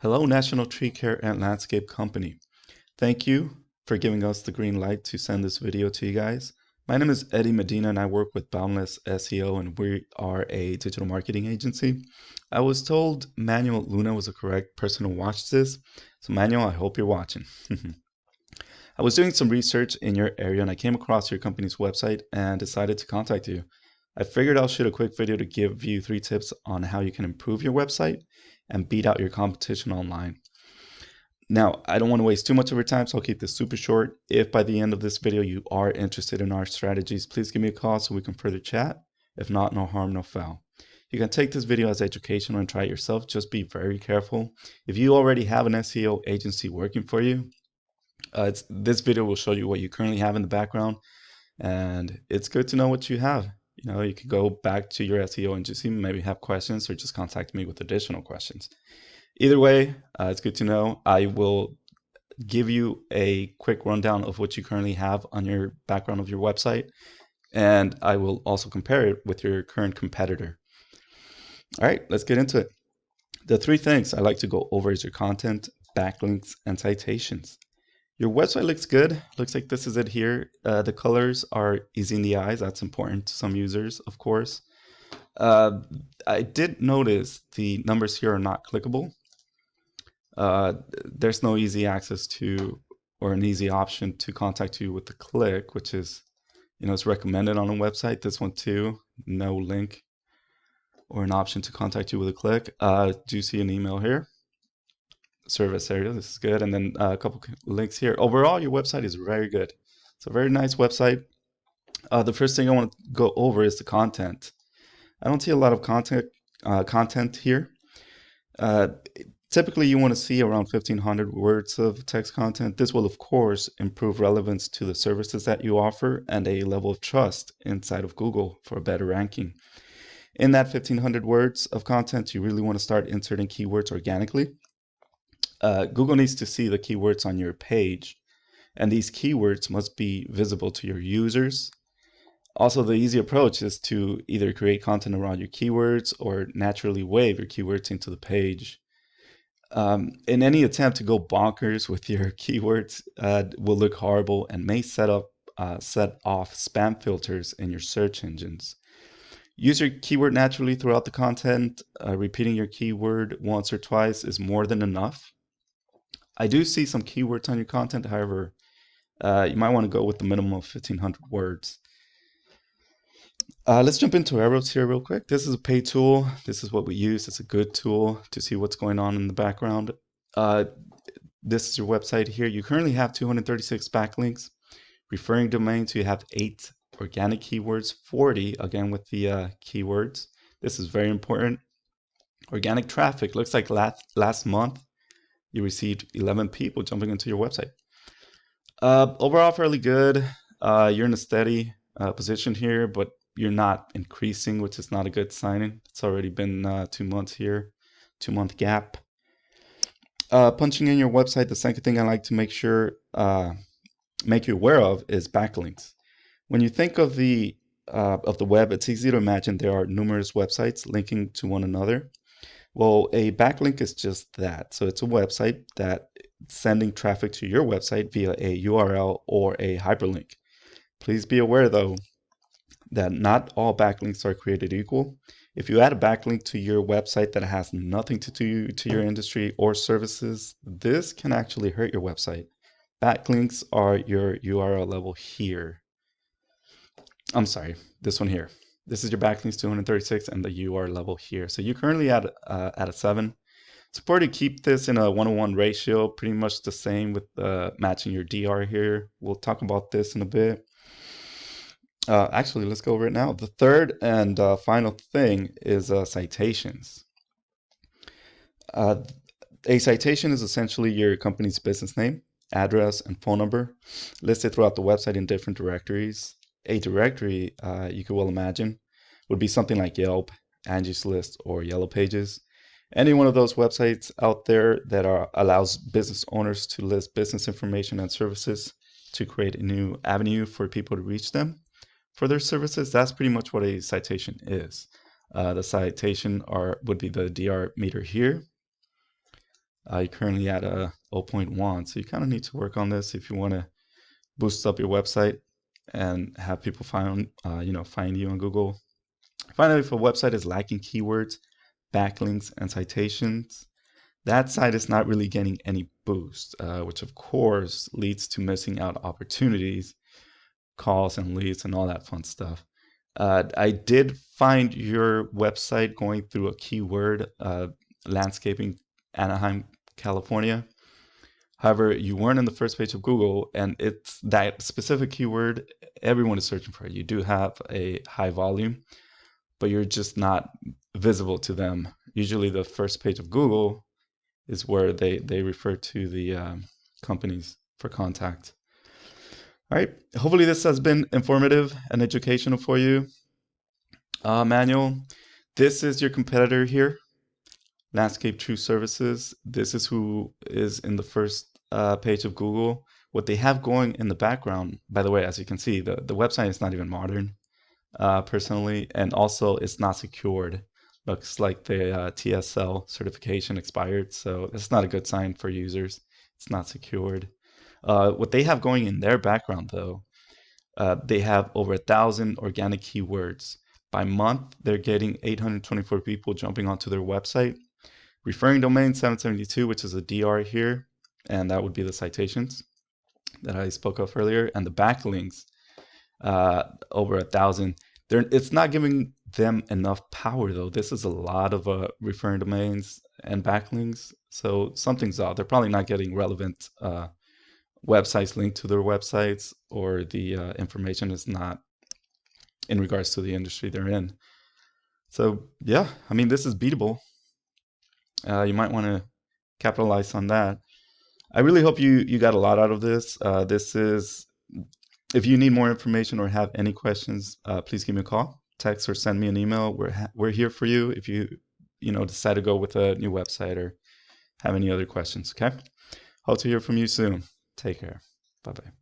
Hello, National Tree Care and Landscape Company. Thank you for giving us the green light to send this video to you guys. My name is Eddie Medina and I work with Boundless SEO, and we are a digital marketing agency. I was told Manuel Luna was the correct person to watch this. So Manuel, I hope you're watching. I was doing some research in your area and I came across your company's website and decided to contact you. I figured I'll shoot a quick video to give you 3 tips on how you can improve your website and beat out your competition online. Now, I don't want to waste too much of your time, so I'll keep this super short. If by the end of this video you are interested in our strategies, please give me a call so we can further chat. If not, no harm, no foul. You can take this video as educational and try it yourself. Just be very careful. If you already have an SEO agency working for you, this video will show you what you currently have in the background, and it's good to know what you have. You can go back to your SEO agency, maybe have questions, or just contact me with additional questions. Either way, it's good to know. I will give you a quick rundown of what you currently have on your background of your website, and I will also compare it with your current competitor. All right, let's get into it. The 3 things I like to go over is your content, backlinks, and citations. Your website looks good. Looks like this is it here. The colors are easy in the eyes. That's important to some users, of course. I did notice the numbers here are not clickable. There's no easy access to or an easy option to contact you with the click, which is, it's recommended on a website. This one too, no link or an option to contact you with a click. Do you see an email here? Service area, this is good. And then a couple links here. Overall, your website is very good. It's a very nice website. The first thing I want to go over is the content. I don't see a lot of content here. Typically, you want to see around 1,500 words of text content. This will, of course, improve relevance to the services that you offer and a level of trust inside of Google for a better ranking. In that 1,500 words of content, you really want to start inserting keywords organically. Google needs to see the keywords on your page, and these keywords must be visible to your users. Also, the easy approach is to either create content around your keywords or naturally wave your keywords into the page. In any attempt to go bonkers with your keywords will look horrible and may set off spam filters in your search engines. Use your keyword naturally throughout the content. Repeating your keyword once or twice is more than enough. I do see some keywords on your content, however, you might want to go with the minimum of 1,500 words. Let's jump into arrows here real quick. This is a paid tool. This is what we use. It's a good tool to see what's going on in the background. This is your website here. You currently have 236 backlinks. Referring domains, you have 8 organic keywords, 40 again with the keywords. This is very important. Organic traffic, looks like last month you received 11 people jumping into your website. Overall, fairly good. You're in a steady position here, but you're not increasing, which is not a good sign. It's already been 2 months here, 2-month gap. Punching in your website, the second thing I like to make you aware of is backlinks. When you think of the web, it's easy to imagine there are numerous websites linking to one another. Well, a backlink is just that. So it's a website that's sending traffic to your website via a URL or a hyperlink. Please be aware, though, that not all backlinks are created equal. If you add a backlink to your website that has nothing to do to your industry or services, this can actually hurt your website. Backlinks are your URL level here. I'm sorry, this one here. This is your backlinks 236 and the URL level here. So you currently at a 7. It's important to keep this in a 1:1 ratio, pretty much the same with matching your DR here. We'll talk about this in a bit. Actually, let's go over it now. The third and final thing is citations. A citation is essentially your company's business name, address, and phone number listed throughout the website in different directories. A directory, you could well imagine, would be something like Yelp, Angie's List, or Yellow Pages. Any one of those websites out there that allows business owners to list business information and services to create a new avenue for people to reach them for their services. That's pretty much what a citation is. The citation would be the DR meter here. You're currently at a 0.1, so you kind of need to work on this if you want to boost up your website and have people find you on Google. Finally, if a website is lacking keywords, backlinks, and citations, that site is not really getting any boost, which of course leads to missing out opportunities, calls and leads, and all that fun stuff. I did find your website going through a keyword, landscaping, Anaheim, California. However, you weren't in the first page of Google, and it's that specific keyword everyone is searching for. You do have a high volume, but you're just not visible to them. Usually the first page of Google is where they refer to the companies for contact. All right, hopefully this has been informative and educational for you. Manuel, this is your competitor here, Landscape True Services. This is who is in the first page of Google. What they have going in the background, by the way, as you can see, the website is not even modern, personally, and also it's not secured. Looks like the TSL certification expired, so it's not a good sign for users. It's not secured. What they have going in their background, though, they have over 1,000 organic keywords. By month, they're getting 824 people jumping onto their website. Referring domain 772, which is a DR here, and that would be the citations that I spoke of earlier, and the backlinks, over 1,000. It's not giving them enough power, though. This is a lot of referring domains and backlinks, so something's off. They're probably not getting relevant websites linked to their websites, or the information is not in regards to the industry they're in. So yeah, I mean, this is beatable. You might want to capitalize on that. I really hope you got a lot out of this. If you need more information or have any questions, please give me a call, text, or send me an email. We're here for you if you decide to go with a new website or have any other questions. Okay. Hope to hear from you soon. Take care. Bye bye.